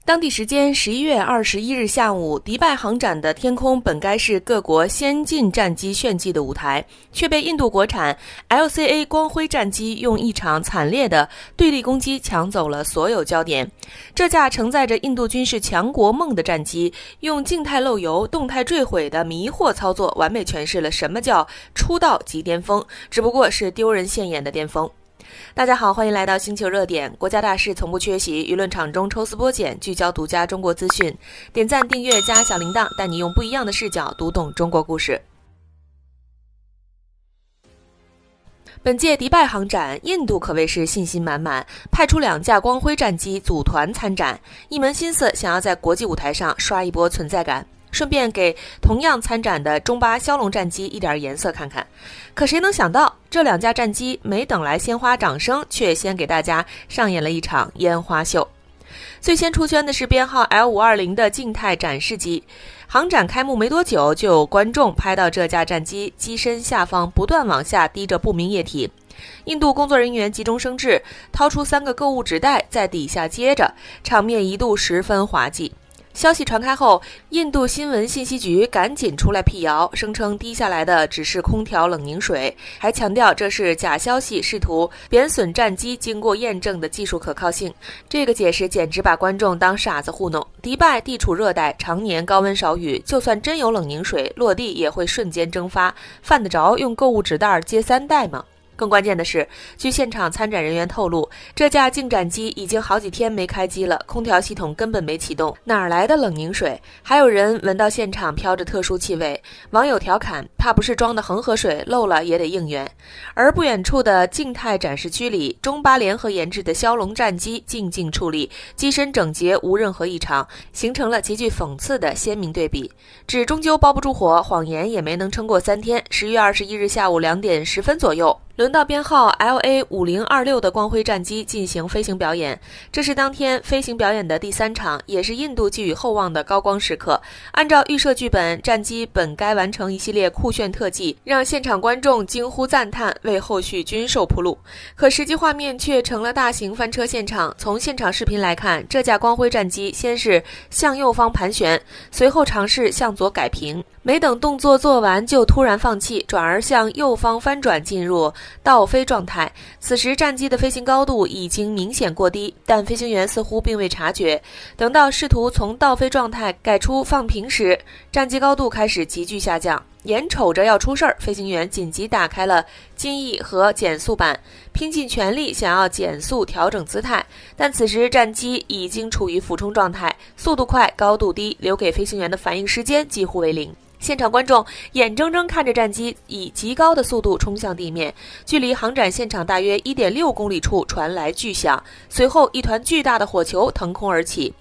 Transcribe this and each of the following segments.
當地時間11月21日下午，迪拜航展的天空本該是各國先進戰機炫技的舞台，卻被印度國產 LCA 光輝戰機用一場慘烈的對地攻擊搶走了所有焦點。這架承載着印度軍事強國夢的戰機，用靜態漏油、動態墜毀的迷惑操作，完美詮釋了什麼叫出道即巔峰，只不過是丟人現眼的巔峰。大家好，歡迎來到星球熱點，國家大事從不缺席，輿論場中抽絲剝繭，聚焦獨家中國資訊。點讚、訂閱加小鈴鐺，帶你用不一樣的視角讀懂中國故事。本屆迪拜航展，印度可謂是信心滿滿，派出2架光輝戰機組團參展，一門心思想要在國際舞台上刷一波存在感，順便給同樣參展的中巴梟龍戰機一點顏色看看。可誰能想到，這2架戰機沒等來鮮花掌聲，卻先給大家上演了一場煙花秀。最先出圈的是編號 L520 的靜態展示機。航展開幕沒多久，就有觀眾拍到這架戰機機身下方不斷往下滴着不明液體。印度工作人員急中生智，掏出3個購物紙袋在底下接着，場面一度十分滑稽。消息傳開後，印度新聞信息局趕緊出來闢謠，聲稱滴下來的只是空調冷凝水，還強調這是假消息，試圖貶損戰機經過驗證的技術可靠性。這個解釋簡直把觀眾當傻子糊弄。迪拜地處熱帶，常年高溫少雨，就算真有冷凝水，落地也會瞬間蒸發，犯得着用購物紙袋接3袋嗎？更關鍵的是，據現場參展人員透露，這架競展機已經好幾天沒開機了，空調系統根本沒啟動，哪來的冷凝水？還有人聞到現場飄着特殊氣味，網友調侃，怕不是裝的恆河水漏了也得應援。而不遠處的靜態展示區裡，中巴聯合研制的梟龍戰機靜靜矗立，機身整潔無任何異常，形成了極具諷刺的鮮明對比。紙終究包不住火，謊言也沒能撐過3天。10月21日下午2點10分左右，輪到編號 LA5026 的光輝戰機進行飛行表演，這是當天飛行表演的第3場，也是印度寄予厚望的高光時刻。按照預設劇本，戰機本該完成一系列酷炫特技，讓現場觀眾驚呼讚嘆，為後續軍售鋪路。可實際畫面卻成了大型翻車現場。從現場視頻來看，這架光輝戰機先是向右方盤旋，隨後嘗試向左改平，沒等動作做完就突然放棄，轉而向右方翻轉進入倒飛狀態。此時戰機的飛行高度已經明顯過低，但飛行員似乎並未察覺。等到試圖從倒飛狀態改出放平時，戰機高度開始急劇下降。眼瞅着要出事兒，飛行員緊急打開了襟翼和減速板，拼盡全力想要減速調整姿態，但此時戰機已經處於俯衝狀態，速度快，高度低，留給飛行員的反應時間幾乎為0。現場觀眾眼睜睜看着戰機以極高的速度衝向地面，距離航展現場大約1.6公里處傳來巨響，隨後一團巨大的火球騰空而起，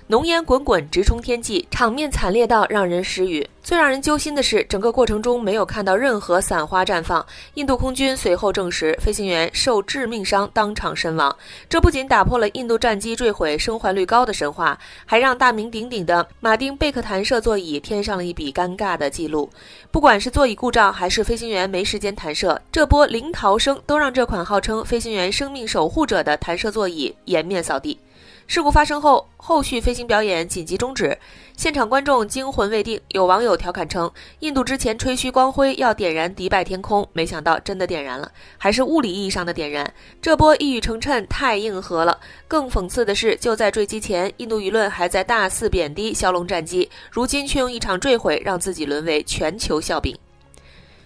濃煙滾滾直衝天際，場面慘烈到讓人失語。最讓人揪心的是，整個過程中沒有看到任何傘花綻放。印度空軍隨後證實，飛行員受致命傷當場身亡。這不僅打破了印度戰機墜毀生還率高的神話，還讓大名鼎鼎的馬丁貝克彈射座椅添上了一筆尷尬的記錄。不管是座椅故障還是飛行員沒時間彈射，這波零逃生都讓這款號稱飛行員生命守護者的彈射座椅顏面掃地。事故發生後，後續飛行表演緊急終止，現場觀眾驚魂未定。有網友調侃稱，印度之前吹噓光輝要點燃迪拜天空，沒想到真的點燃了，還是物理意義上的點燃。這波一語成讖太硬核了。更諷刺的是，就在墜機前，印度輿論還在大肆貶低梟龍戰機，如今卻用一場墜毀讓自己淪為全球笑柄。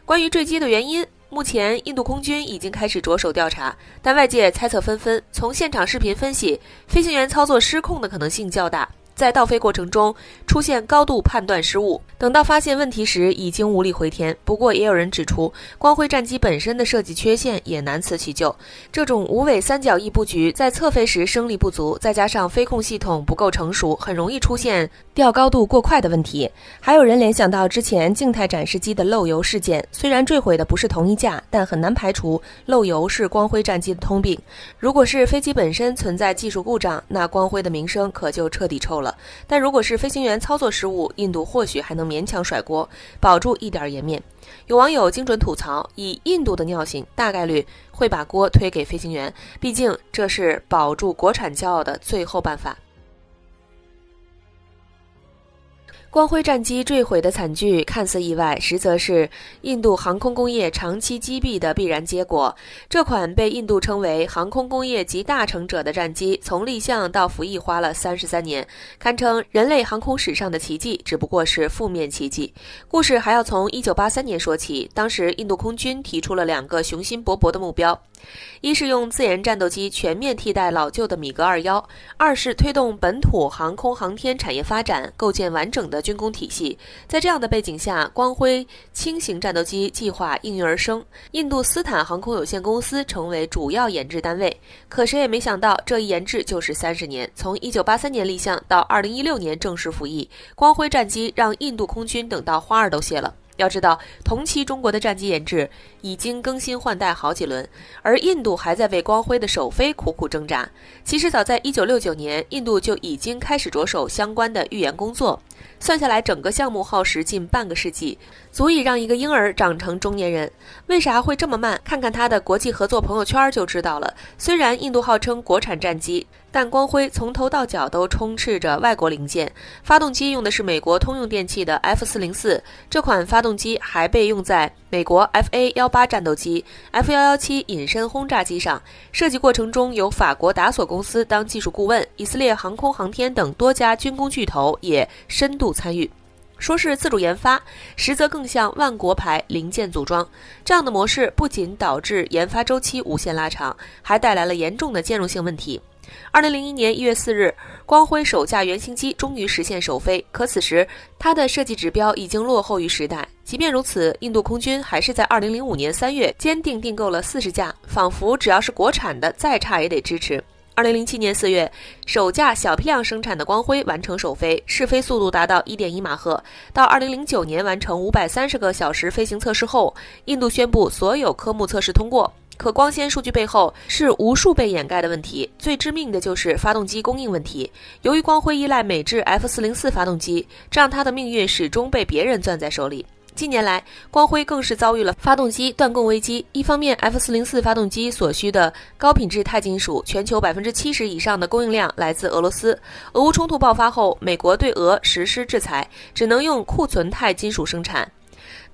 關於墜機的原因，目前印度空軍已經開始着手調查，但外界猜測紛紛。從現場視頻分析，飛行員操作失控的可能性較大，在倒飛過程中出現高度判斷失誤，等到發現問題時已經無力回天。不過也有人指出，光輝戰機本身的設計缺陷也難辭其咎。這種無尾三角翼布局在側飛時升力不足，再加上飛控系統不夠成熟，很容易出現掉高度過快的問題。還有人聯想到之前靜態展示機的漏油事件，雖然墜毀的不是同一架，但很難排除漏油是光輝戰機的通病。如果是飛機本身存在技術故障，那光輝的名聲可就徹底臭了。但如果是飛行員操作失誤，印度或許還能勉強甩鍋，保住一點顏面。有網友精準吐槽，以印度的尿性，大概率會把鍋推給飛行員，畢竟這是保住國產驕傲的最後辦法。光輝戰機墜毀的慘劇看似意外，實則是印度航空工業長期積弊的必然結果。這款被印度稱為航空工業集大成者的戰機，從立項到服役花了33年，堪稱人類航空史上的奇蹟，只不過是負面奇蹟。故事還要從1983年說起，當時印度空軍提出了2個雄心勃勃的目標。一是用自研戰鬥機全面替代老舊的米格21，二是推動本土航空航天產業發展，構建完整的軍工體系。在這樣的背景下，光輝輕型戰鬥機計劃應運而生，印度斯坦航空有限公司成為主要研制單位。可誰也沒想到，這一研制就是30年，從1983年立項到2016年正式服役，光輝戰機讓印度空軍等到花兒都謝了。要知道，同期中國的戰機研制已經更新換代好幾輪，而印度還在為光輝的首飛苦苦掙扎。其實早在1969年，印度就已經開始着手相關的預研工作。算下來，整個項目耗時近半個世紀，足以讓一個嬰兒長成中年人。為啥會這麼慢？看看他的國際合作朋友圈就知道了。雖然印度號稱國產戰機，但光輝從頭到腳都充斥着外國零件。發動機用的是美國通用電氣的 F404， 這款發動機還被用在美國 FA-18 戰鬥機、F117 隱身轟炸機上。設計過程中有法國達索公司當技術顧問，以色列航空航天等多家軍工巨頭也深度參與。說是自主研發，實則更像萬國牌零件組裝。這樣的模式不僅導致研發週期無限拉長，還帶來了嚴重的兼容性問題。2001年1月4日，光輝首架原型機終於實現首飛，可此時它的設計指標已經落後於時代。即便如此，印度空軍還是在2005年3月堅定訂購了40架，仿佛只要是國產的，再差也得支持。2007年4月，首架小批量生產的光輝完成首飛，試飛速度達到 1.1 馬赫。到2009年完成530個小時飛行測試後，印度宣布所有科目測試通過。可光鮮數據背後是無數被掩蓋的問題，最致命的就是發動機供應問題。由於光輝依賴美制 F404 發動機，這讓它的命運始終被別人攥在手裡。近年來，光輝更是遭遇了發動機斷供危機。一方面 ，F404 發動機所需的高品質鈦金屬，全球70%以上的供應量來自俄羅斯。俄烏衝突爆發後，美國對俄實施制裁，只能用庫存鈦金屬生產，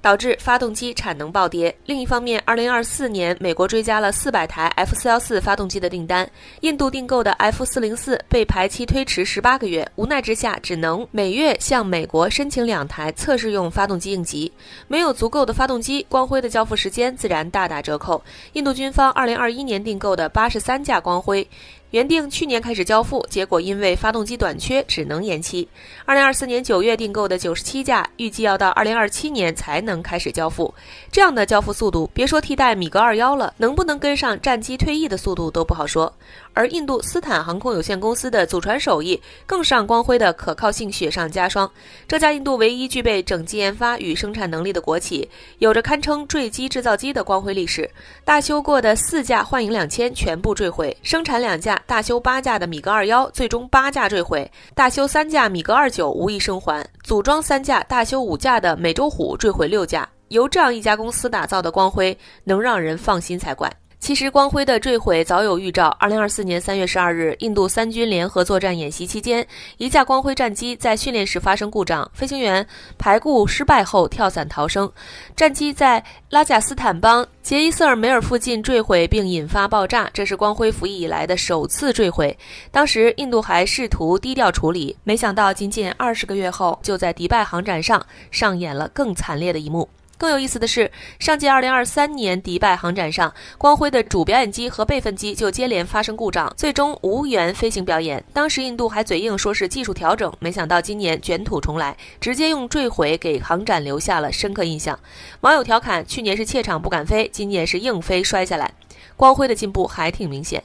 導致發動機產能暴跌。另一方面，2024年美國追加了400台 F414 發動機的訂單，印度訂購的 F404 被排期推遲18個月，無奈之下只能每月向美國申請2台測試用發動機應急。沒有足夠的發動機，光輝的交付時間自然大打折扣。印度軍方2021年訂購的83架光輝，原定去年開始交付，結果因為發動機短缺，只能延期。2024年9月訂購的97架，預計要到2027年才能開始交付。這樣的交付速度，別說替代米格21了，能不能跟上戰機退役的速度都不好說。而印度斯坦航空有限公司的祖傳手藝，更是讓光輝的可靠性雪上加霜。這家印度唯一具備整機研發與生產能力的國企，有着堪稱墜機製造機的光輝歷史。大修過的4架幻影2000全部墜毀，生產2架大修8架的米格21，最終8架墜毀；大修3架米格29無一生還；組裝3架大修5架的美洲虎墜毀6架。由這樣一家公司打造的光輝，能讓人放心才怪。其實光輝的墜毀早有預兆。2024年3月12日，印度3軍聯合作戰演習期間，一架光輝戰機在訓練時發生故障，飛行員排固失敗後跳傘逃生，戰機在拉賈斯坦邦傑伊瑟爾梅爾附近墜毀並引發爆炸，這是光輝服役以來的首次墜毀。當時印度還試圖低調處理，沒想到僅僅20個月後，就在迪拜航展上上演了更慘烈的一幕。更有意思的是，上屆2023年迪拜航展上，光輝的主表演機和備份機就接連發生故障，最終無緣飛行表演。當時印度還嘴硬說是技術調整，沒想到今年捲土重來，直接用墜毀給航展留下了深刻印象。網友調侃，去年是怯場不敢飛，今年是硬飛摔下來。光輝的進步還挺明顯。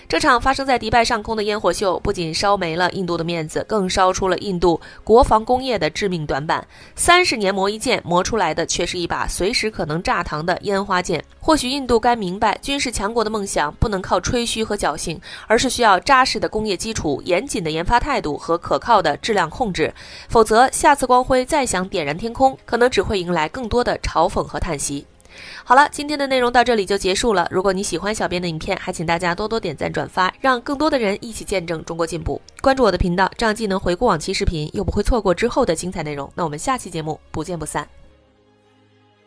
這場發生在迪拜上空的煙火秀，不僅燒沒了印度的面子，更燒出了印度國防工業的致命短板。30年磨一劍，磨出來的卻是一把隨時可能炸膛的煙花劍。或許印度該明白，軍事強國的夢想不能靠吹噓和僥倖，而是需要扎實的工業基礎、嚴謹的研發態度和可靠的質量控制。否則，下次光輝再想點燃天空，可能只會迎來更多的嘲諷和嘆息。好了，今天的內容到這裡就結束了。如果你喜歡小編的影片，還請大家多多點讚轉發，讓更多的人一起見證中國進步。關注我的頻道，這樣既能回顧往期視頻，又不會錯過之後的精彩內容。那我們下期節目不見不散。